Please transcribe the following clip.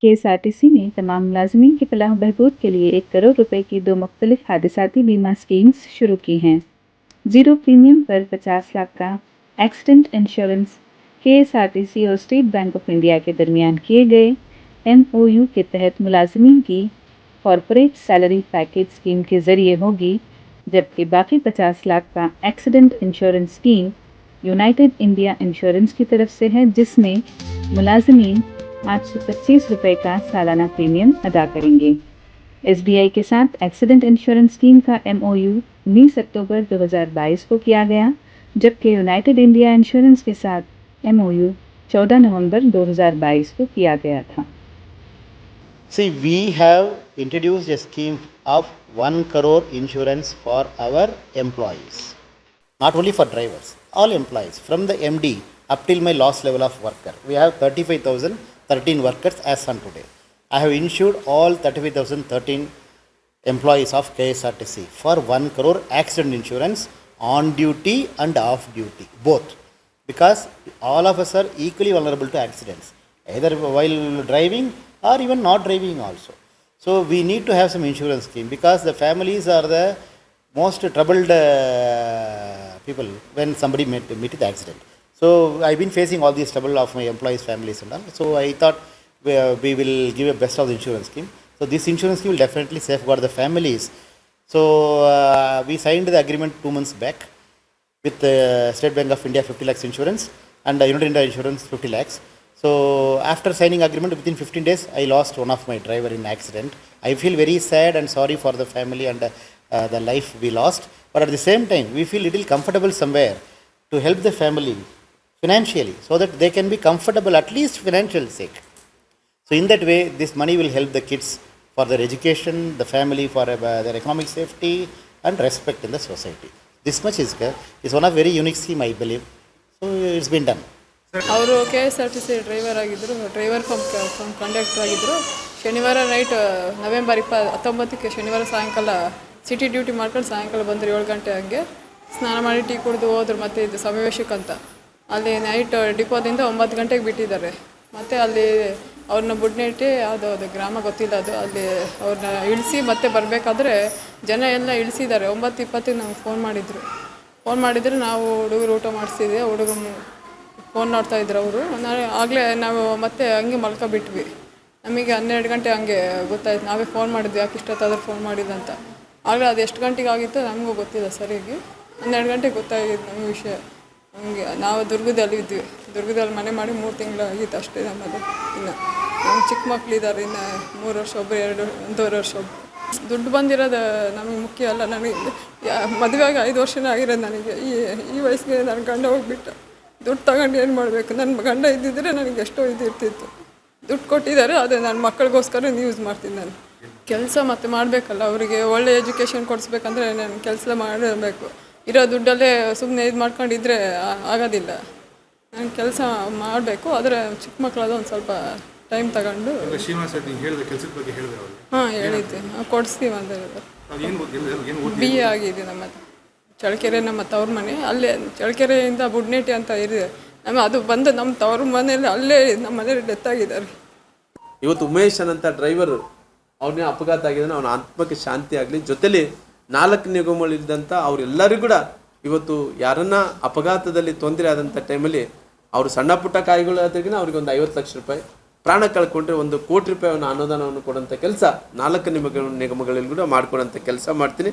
KSRTC ने तमाम मुलाजमीन की फलाह बहबूद के लिए 1 करोड़ रुपए की 2 मुख्तलिफ हादिसाती बीमा स्कीम्स शुरू की हैं। जीरो प्रीमियम पर 50 लाख का एक्सीडेंट इंश्योरेंस केएसआरटीसी और स्टेट बैंक ऑफ इंडिया के दरमियान किए गए एमओयू के तहत मुलाजमीन की कॉरपोरेट सैलरी पैकेज स्कीम के जरिए होगी, जबकि बाकी 50 लाख का accident insurance scheme United India insurance की तरफ से है, जिसमें मुलाजमीन 825 रुपये का सालाना प्रीमियम अदा करेंगे। एसबीआई के साथ एक्सीडेंट इंश्योरेंस स्कीम का एमओयू 19 अक्टूबर 2022 को किया गया, जबकि यूनाइटेड इंडिया इंश्योरेंस के साथ एमओयू 14 नवंबर 2022 को किया गया था। See, we have introduced a scheme of 1 crore insurance for our employees. Not only for drivers, all employees from the MD up till my last level of worker. We have 35,013 workers as on today. I have insured all 35,013 employees of KSRTC for 1 crore accident insurance on duty and off duty, both. Because all of us are equally vulnerable to accidents, either while driving or even not driving also. So we need to have some insurance scheme because the families are the most troubled people when somebody meet with accident. So I've been facing all these trouble of my employees' families and all. So I thought we will give a best of the insurance scheme. So this insurance scheme will definitely safeguard the families. So we signed the agreement 2 months back with State Bank of India 50 lakhs insurance and United India Insurance 50 lakhs. So after signing agreement within 15 days, I lost one of my driver in accident. I feel very sad and sorry for the family and the life we lost. But at the same time, we feel little comfortable somewhere to help the family financially so that they can be comfortable at least financial sake. So in that way, this money will help the kids for their education, the family for their economic safety and respect in the society. This much is one of very unique scheme, I believe. So it's been done. ಅವರು KSRTC driver ಆಗಿದ್ದರು, driver come conductor ಆಗಿದ್ದರು. ಶನಿವಾರ night November 19ಕ್ಕೆ ಶನಿವಾರ ಸಾಯಂಕಾಲ city duty ಮಾಡ್ಕೊಂಡು ಸಾಯಂಕಾಲ ಬಂದರು 7 ಗಂಟೆ ಹಂಗೆ. ಸ್ನಾನ ಮಾಡಿ ಟೀ ಕುಡಿದು ಹೋದ್ರು ಮತ್ತೆ ಇದು ಸಮಾವೇಶಕ್ಕಂತ. ಅಲ್ಲಿ ನೈಟ್ ಡಿಪೋದಿಂದ 9 ಗಂಟೆಗೆ ಬಿಟ್ಟಿದ್ದಾರೆ. ಮತ್ತು ಅಲ್ಲಿ ಅವ್ರನ್ನ ಬುಡ್ನೆಟ್ಟಿ ಅದು ಗ್ರಾಮ ಗೊತ್ತಿಲ್ಲ, ಅದು ಅಲ್ಲಿ ಅವ್ರನ್ನ ಇಳಿಸಿ ಮತ್ತೆ ಬರಬೇಕಾದ್ರೆ ಜನ ಎಲ್ಲ ಇಳಿಸಿದ್ದಾರೆ. 9:20ಕ್ಕೆ ನಮ್ಗೆ ಫೋನ್ ಮಾಡಿದ್ರು. ನಾವು ಹುಡುಗರು ಊಟ ಮಾಡಿಸಿದ್ವಿ. ಹುಡುಗರು ಫೋನ್ ನೋಡ್ತಾಯಿದ್ರು ಅವರು. ಆಗಲೇ ನಾವು ಮತ್ತೆ ಹಂಗೆ ಮಲ್ಕೊಬಿಟ್ವಿ. ನಮಗೆ 12 ಗಂಟೆ ಹಂಗೆ ಗೊತ್ತಾಯ್ತು. ನಾವೇ ಫೋನ್ ಮಾಡಿದ್ವಿ, ಯಾಕೆ ಇಷ್ಟೊತ್ತಾದರೂ ಫೋನ್ ಮಾಡಿದಂತ. ಆಗಲೇ ಅದು ಎಷ್ಟು ಗಂಟೆಗೆ ಆಗಿತ್ತು ನಮಗೂ ಗೊತ್ತಿಲ್ಲ ಸರಿಯಾಗಿ. 12 ಗಂಟೆಗೆ ಗೊತ್ತಾಗಿದ್ದು ನಮ್ಮ ವಿಷಯ. ಹಂಗೆ ನಾವು ದುರ್ಗದಲ್ಲಿ ಮನೆ ಮಾಡಿ 3 ತಿಂಗಳು ಆಗಿತ್ತು ಅಷ್ಟೇ ನಮ್ಮದು. ಇನ್ನು ನಮ್ಮ ಚಿಕ್ಕ ಮಕ್ಕಳಿದ್ದಾರೆ, ಇನ್ನು 3 ವರ್ಷ ಒಬ್ಬರು, 1.5 ವರ್ಷ ಒಬ್ಬರು. ದುಡ್ಡು ಬಂದಿರೋದು ನಮಗೆ ಮುಖ್ಯ ಅಲ್ಲ. ನನಗೆ ಮದುವೆಯಾಗಿ 5 ವರ್ಷನೇ ಆಗಿರೋದು. ನನಗೆ ಈ ವಯಸ್ಸಿಗೆ ನನ್ನ ಗಂಡ ಹೋಗ್ಬಿಟ್ಟ. ದುಡ್ಡು ತಗೊಂಡು ಏನು ಮಾಡಬೇಕು? ನನ್ನ ಗಂಡ ಇದ್ದಿದ್ದರೆ ನನಗೆ ಎಷ್ಟೋ ಇರ್ತಿತ್ತು. ದುಡ್ಡು ಕೊಟ್ಟಿದ್ದಾರೆ, ಅದೇ ನನ್ನ ಮಕ್ಕಳಿಗೋಸ್ಕರ ಯೂಸ್ ಮಾಡ್ತೀನಿ. ನಾನು ಕೆಲಸ ಮತ್ತೆ ಮಾಡಬೇಕಲ್ಲ, ಅವರಿಗೆ ಒಳ್ಳೆ ಎಜುಕೇಷನ್ ಕೊಡಿಸ್ಬೇಕಂದ್ರೆ ನಾನು ಕೆಲಸ ಮಾಡಬೇಕು. ಇರೋ ದುಡ್ಡಲ್ಲೇ ಸುಮ್ಮನೆ ಇದು ಮಾಡ್ಕೊಂಡಿದ್ರೆ ಆಗೋದಿಲ್ಲ. ನಾನು ಕೆಲಸ ಮಾಡಬೇಕು. ಆದರೆ ಚಿಕ್ಕ ಮಕ್ಕಳದು ಒಂದು ಸ್ವಲ್ಪ ಟೈಮ್ ತಗೊಂಡು ಹೇಳಿದ್ದೆ, ಕೊಡಿಸ್ತೀವಿ ಅಂತ ಹೇಳಿದ್ರು. BA ಆಗಿದೆ ನಮ್ಮದು. ಚಳ್ಳಕೆರೆ ನಮ್ಮ ತವ್ರ ಮನೆ, ಅಲ್ಲೇ ಚಳ್ಳಕೆರೆಯಿಂದ ಬುಡ್ನೇಟಿ ಅಂತ ಇದೆ. ಅದು ಬಂದು ನಮ್ಮ ತವ್ರ ಮನೇಲಿ ಅಲ್ಲೇ ನಮ್ಮ ಮನೇಲಿ ಡೆತ್ ಆಗಿದ್ದಾರೆ. ಇವತ್ತು ಉಮೇಶ್ ಅನ್ನಂಥ ಡ್ರೈವರ್ ಅವನೇ ಅಪಘಾತ ಆಗಿದ್ದಾನೆ. ಅವನ ಆತ್ಮಕ್ಕೆ ಶಾಂತಿ ಆಗಲಿ. ಜೊತೆಲಿ 4 ನಿಗಮಗಳಿದ್ದಂಥ ಅವರೆಲ್ಲರಿಗೂ ಕೂಡ ಇವತ್ತು ಯಾರನ್ನ ಅಪಘಾತದಲ್ಲಿ ತೊಂದರೆ ಆದಂಥ ಟೈಮಲ್ಲಿ ಅವರು ಸಣ್ಣ ಪುಟ್ಟ ಕಾಯಿಗಳಾದ್ರಿಗಿನ ಅವ್ರಿಗೆ ಒಂದು 50 ಲಕ್ಷ ರೂಪಾಯಿ, ಪ್ರಾಣ ಕಳ್ಕೊಂಡ್ರೆ 1 ಕೋಟಿ ರೂಪಾಯಿಯನ್ನು ಅನುದಾನವನ್ನು ಕೊಡುವಂಥ ಕೆಲಸ 4 ನಿಗಮಗಳಲ್ಲಿ ಕೂಡ ಮಾಡ್ಕೊಡೋಂಥ ಕೆಲಸ ಮಾಡ್ತೀನಿ.